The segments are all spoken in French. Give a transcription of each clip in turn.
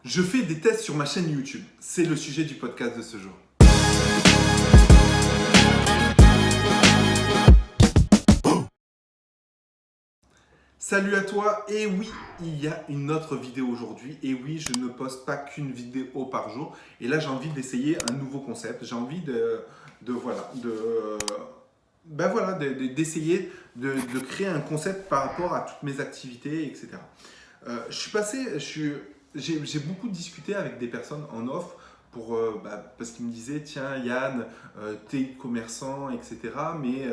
Je fais des tests sur ma chaîne YouTube. C'est le sujet du podcast de ce jour. Salut à toi, et oui, il y a une autre vidéo aujourd'hui, et oui, je ne poste pas qu'une vidéo par jour, et là j'ai envie d'essayer un nouveau concept, j'ai envie d'essayer de créer un concept par rapport à toutes mes activités, etc. Je suis passé, j'ai beaucoup discuté avec des personnes en off parce qu'ils me disaient, tiens Yann, t'es commerçant, etc. Mais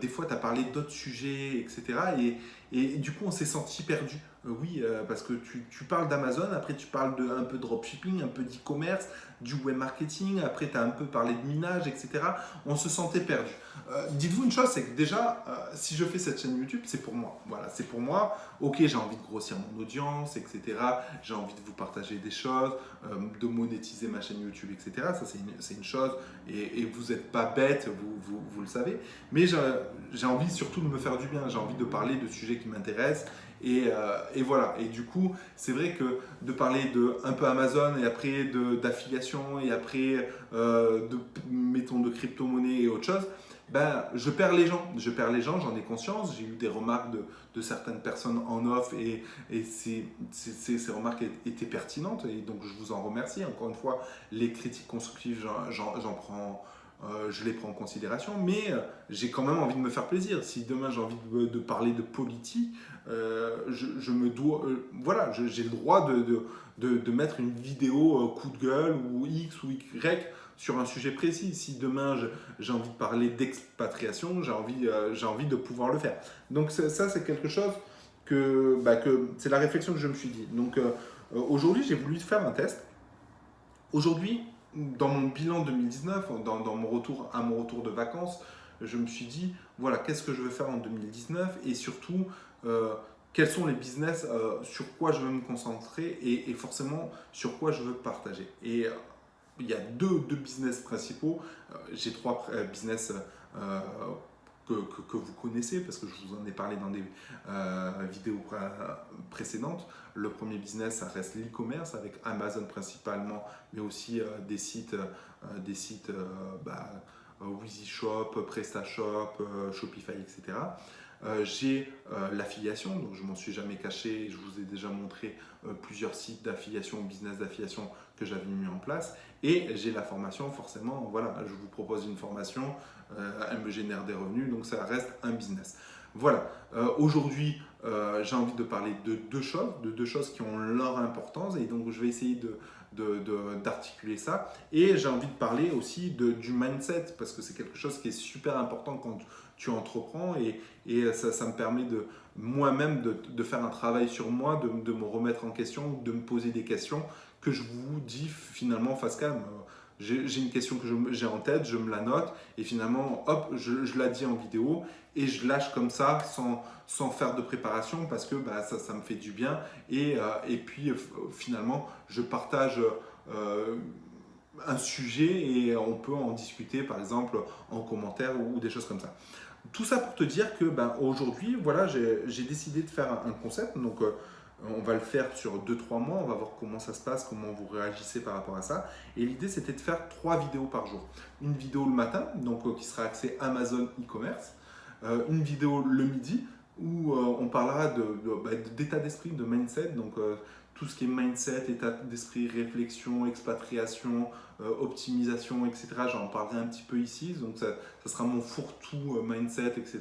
des fois, tu as parlé d'autres sujets, etc. Et du coup, on s'est senti perdu. Oui, parce que tu parles d'Amazon, après tu parles un peu de dropshipping, un peu d'e-commerce, du web marketing, après tu as un peu parlé de minage, etc. On se sentait perdu. Dites-vous une chose, c'est que déjà, si je fais cette chaîne YouTube, c'est pour moi. Voilà, c'est pour moi. Ok, j'ai envie de grossir mon audience, etc. J'ai envie de vous partager des choses, de monétiser ma chaîne YouTube, etc. Ça, c'est une chose. Et vous n'êtes pas bête, vous le savez. Mais j'ai envie surtout de me faire du bien. J'ai envie de parler de sujets qui m'intéressent. Et voilà. Et du coup, c'est vrai que de parler de un peu Amazon et après d'affiliation et après mettons de crypto-monnaie et autre chose, ben, je perds les gens. Je perds les gens, j'en ai conscience. J'ai eu des remarques de certaines personnes en off et ces remarques étaient pertinentes et donc je vous en remercie. Encore une fois, les critiques constructives, j'en prends. Je les prends en considération, mais j'ai quand même envie de me faire plaisir. Si demain j'ai envie de parler de politique, je me dois, voilà, j'ai le droit de mettre une vidéo coup de gueule ou X ou Y sur un sujet précis. Si demain j'ai envie de parler d'expatriation, j'ai envie de pouvoir le faire. Donc ça, c'est quelque chose que c'est la réflexion que je me suis dit. Donc aujourd'hui, j'ai voulu faire un test. Aujourd'hui, dans mon bilan 2019, dans mon retour, à mon retour de vacances, je me suis dit, voilà, qu'est-ce que je veux faire en 2019 et surtout, quels sont les business sur quoi je veux me concentrer et forcément sur quoi je veux partager. Et il y a deux business principaux. J'ai trois business que vous connaissez parce que je vous en ai parlé dans des vidéos précédentes. Le premier business, ça reste l'e-commerce avec Amazon principalement, mais aussi des sites WeezyShop, PrestaShop, Shopify, etc. J'ai l'affiliation, donc je m'en suis jamais caché, je vous ai déjà montré plusieurs sites d'affiliation, business d'affiliation que j'avais mis en place. Et j'ai la formation, forcément, voilà, je vous propose une formation, elle me génère des revenus, donc ça reste un business. Voilà, aujourd'hui, j'ai envie de parler de deux choses qui ont leur importance, et donc je vais essayer d'articuler ça. Et j'ai envie de parler aussi du mindset, parce que c'est quelque chose qui est super important quand tu entreprends, et ça me permet moi-même de faire un travail sur moi, de me remettre en question, de me poser des questions que je vous dis finalement face cam. J'ai une question que j'ai en tête, je me la note et finalement, hop, je la dis en vidéo et je lâche comme ça sans faire de préparation parce que ça me fait du bien et puis finalement, je partage un sujet et on peut en discuter par exemple en commentaire ou des choses comme ça. Tout ça pour te dire que aujourd'hui, voilà, j'ai décidé de faire un concept. Donc, on va le faire sur 2-3 mois. On va voir comment ça se passe, comment vous réagissez par rapport à ça. Et l'idée, c'était de faire 3 vidéos par jour. Une vidéo le matin, donc qui sera axée Amazon e-commerce. Une vidéo le midi, où on parlera d'état d'esprit, de mindset. Donc, tout ce qui est mindset, état d'esprit, réflexion, expatriation, optimisation, etc. J'en parlerai un petit peu ici. Donc, ça sera mon fourre-tout mindset, etc.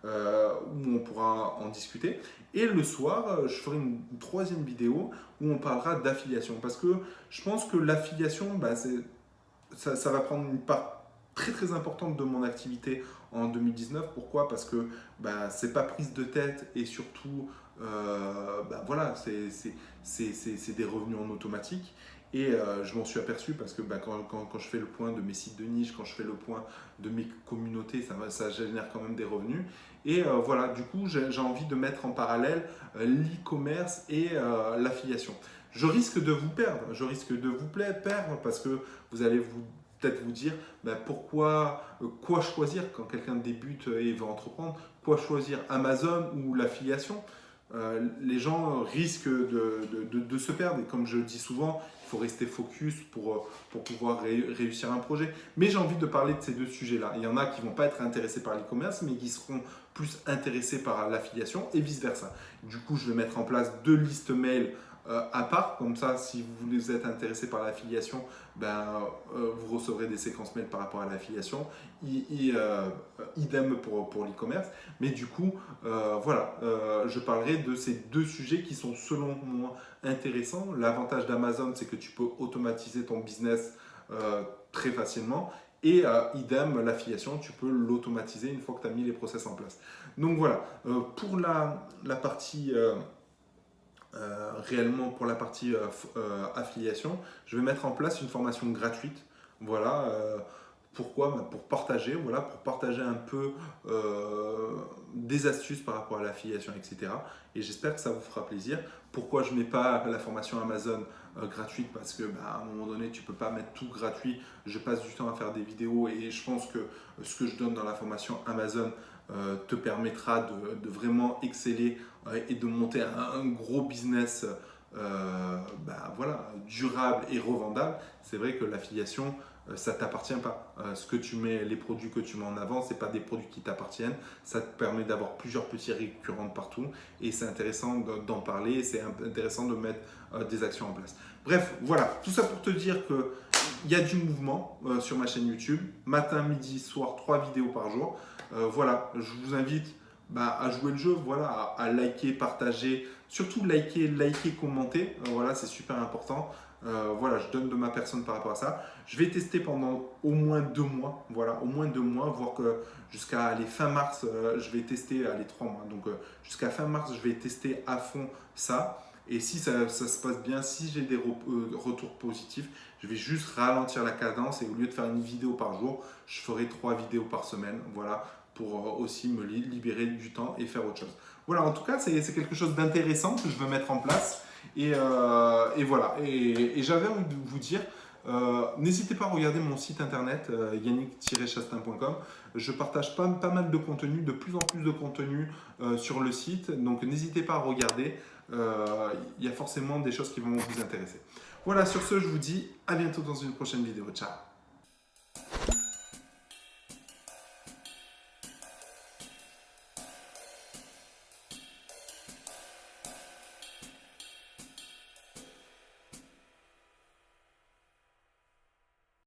Où on pourra en discuter. Et le soir, je ferai une troisième vidéo où on parlera d'affiliation. Parce que je pense que l'affiliation, ça va prendre une part très très importante de mon activité en 2019. Pourquoi? Parce que c'est pas prise de tête et surtout, voilà, c'est des revenus en automatique. Et je m'en suis aperçu parce que quand je fais le point de mes sites de niche, quand je fais le point de mes communautés, ça génère quand même des revenus. Et voilà, du coup, j'ai envie de mettre en parallèle l'e-commerce et l'affiliation. Je risque de vous perdre, je risque de vous perdre parce que vous allez peut-être vous dire quoi choisir quand quelqu'un débute et veut entreprendre, quoi choisir Amazon ou l'affiliation. les gens risquent de se perdre. Et comme je le dis souvent, il faut rester focus pour pouvoir réussir un projet. Mais j'ai envie de parler de ces deux sujets-là. Il y en a qui ne vont pas être intéressés par l'e-commerce, mais qui seront plus intéressés par l'affiliation et vice-versa. Du coup, je vais mettre en place 2 listes mail à part. Comme ça, si vous êtes intéressé par l'affiliation, vous recevrez des séquences mail par rapport à l'affiliation. Idem pour l'e-commerce. Mais du coup, voilà, je parlerai de ces 2 sujets qui sont selon moi intéressants. L'avantage d'Amazon, c'est que tu peux automatiser ton business très facilement. Et idem, l'affiliation, tu peux l'automatiser une fois que tu as mis les process en place. Donc voilà, pour la partie réellement pour la partie affiliation, je vais mettre en place une formation gratuite. Voilà. Pourquoi? Pour partager, voilà, pour partager un peu des astuces par rapport à l'affiliation, etc. Et j'espère que ça vous fera plaisir. Pourquoi je ne mets pas la formation Amazon gratuite? Parce que à un moment donné, tu ne peux pas mettre tout gratuit. Je passe du temps à faire des vidéos et je pense que ce que je donne dans la formation Amazon te permettra de vraiment exceller et de monter un gros business voilà, durable et revendable. C'est vrai que l'affiliation, ça ne t'appartient pas. Ce que tu mets, les produits que tu mets en avant, ce n'est pas des produits qui t'appartiennent. Ça te permet d'avoir plusieurs petits récurrents partout et c'est intéressant d'en parler, c'est intéressant de mettre des actions en place. Bref, voilà, tout ça pour te dire qu'il y a du mouvement sur ma chaîne YouTube. Matin, midi, soir, 3 vidéos par jour. Voilà, je vous invite à jouer le jeu, voilà, à liker, partager, surtout liker, commenter, voilà, c'est super important. Voilà, je donne de ma personne par rapport à ça. Je vais tester pendant au moins 2 mois, voilà, au moins 2 mois, voire que jusqu'à fin mars, je vais tester les 3 mois. Donc jusqu'à fin mars, je vais tester à fond ça. Et si ça se passe bien, si j'ai des retours positifs, je vais juste ralentir la cadence et au lieu de faire une vidéo par jour, je ferai 3 vidéos par semaine, voilà, pour aussi me libérer du temps et faire autre chose. Voilà, en tout cas, c'est quelque chose d'intéressant que je veux mettre en place. Et voilà, et j'avais envie de vous dire, n'hésitez pas à regarder mon site internet yannick-chastain.com. Je partage pas mal de contenu, de plus en plus de contenu sur le site, donc n'hésitez pas à regarder, il y a forcément des choses qui vont vous intéresser. Voilà, sur ce, je vous dis à bientôt dans une prochaine vidéo. Ciao!